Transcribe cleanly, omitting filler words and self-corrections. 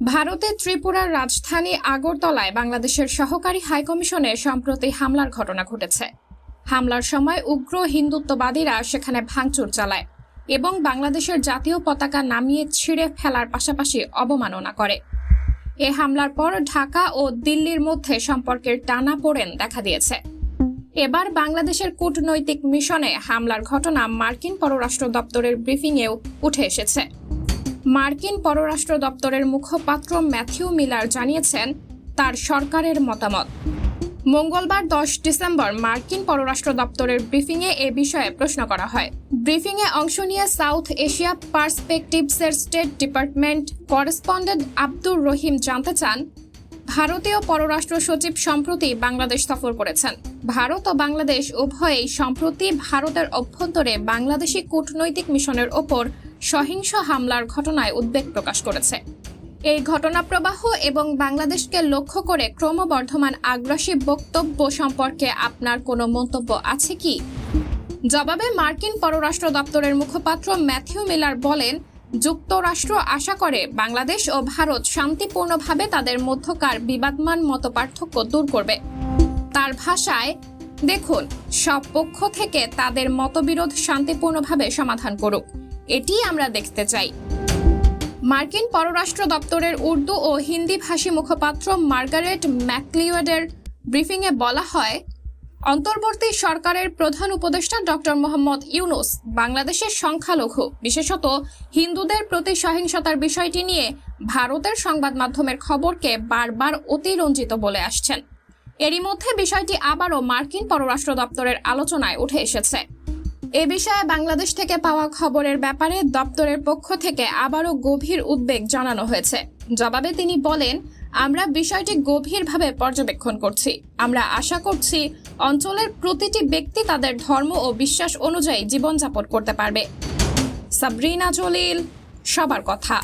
ভারতের ত্রিপুরার রাজধানী আগরতলায় বাংলাদেশের সহকারী হাইকমিশনে সম্প্রতি হামলার ঘটনা ঘটেছে। হামলার সময় উগ্র হিন্দুত্ববাদীরা সেখানে ভাঙচুর চালায় এবং বাংলাদেশের জাতীয় পতাকা নামিয়ে ছিঁড়ে ফেলার পাশাপাশি অবমাননা করে। এ হামলার পর ঢাকা ও দিল্লির মধ্যে সম্পর্কের টানাপোড়েন দেখা দিয়েছে। এবার বাংলাদেশের কূটনৈতিক মিশনে হামলার ঘটনা মার্কিন পররাষ্ট্র দপ্তরের ব্রিফিংয়েও উঠে এসেছে। মার্কিন পররাষ্ট্র দপ্তরের মুখপাত্র ম্যাথিউ মিলার জানিয়েছেন তার সরকারের মতামত। মঙ্গলবার 10 ডিসেম্বর মার্কিন পররাষ্ট্র দপ্তরের ব্রিফিংয়ে এ বিষয়ে প্রশ্ন করা হয়। ব্রিফিংয়ে অংশ নিয়ে সাউথ এশিয়া পার্সপেক্টিভসের State Department correspondent Abdur Rahim জানতে চান, ভারতীয় পররাষ্ট্র সচিব সম্প্রতি বাংলাদেশ সফর করেছেন। ভারত ও বাংলাদেশ উভয়েই সম্প্রতি ভারতের অভ্যন্তরে বাংলাদেশি কূটনৈতিক মিশনের ওপর সহিংস হামলার ঘটনায় উদ্বেগ প্রকাশ করেছে। এই ঘটনা প্রবাহ এবং বাংলাদেশকে লক্ষ্য করে ক্রমবর্ধমান আগ্রাসী বক্তব্য সম্পর্কে আপনার কোনো মন্তব্য আছে কি? জবাবে মার্কিন পররাষ্ট্র দপ্তরের মুখপাত্র ম্যাথিউ মিলার বলেন, যুক্তরাষ্ট্র আশা করে বাংলাদেশ ও ভারত শান্তিপূর্ণভাবে তাদের মধ্যকার বিবাদমান মতপার্থক্য দূর করবে। তার ভাষায়, দেখুন, সব পক্ষ থেকে তাদের মতবিরোধ শান্তিপূর্ণভাবে সমাধান করুক, এটি আমরা দেখতে চাই। মার্কিন পররাষ্ট্র দপ্তরের উর্দু ও হিন্দি ভাষী মুখপাত্র মার্গারেট ম্যাকলিওয়েডের ব্রিফিংয়ে বলা হয়, অন্তর্বর্তী সরকারের প্রধান উপদেষ্টা ডক্টর মোহাম্মদ ইউনুস বাংলাদেশের সংখ্যালঘু, বিশেষত হিন্দুদের প্রতি সহিংসতার বিষয়টি নিয়ে ভারতের সংবাদ মাধ্যমের খবরকে বারবার অতিরঞ্জিত বলে আসছেন। এরই মধ্যে বিষয়টি আবারও মার্কিন পররাষ্ট্র দপ্তরের আলোচনায় উঠে এসেছে। এ বিষয়ে বাংলাদেশ থেকে পাওয়া খবরের ব্যাপারে দপ্তরের পক্ষ থেকে আবারও গভীর উদ্বেগ জানানো হয়েছে। জবাবে তিনি বলেন, আমরা বিষয়টি গভীরভাবে পর্যবেক্ষণ করছি। আমরা আশা করছি অঞ্চলের প্রতিটি ব্যক্তি তাদের ধর্ম ও বিশ্বাস অনুযায়ী জীবনযাপন করতে পারবে। সাবরিনা জলিল, সবার কথা।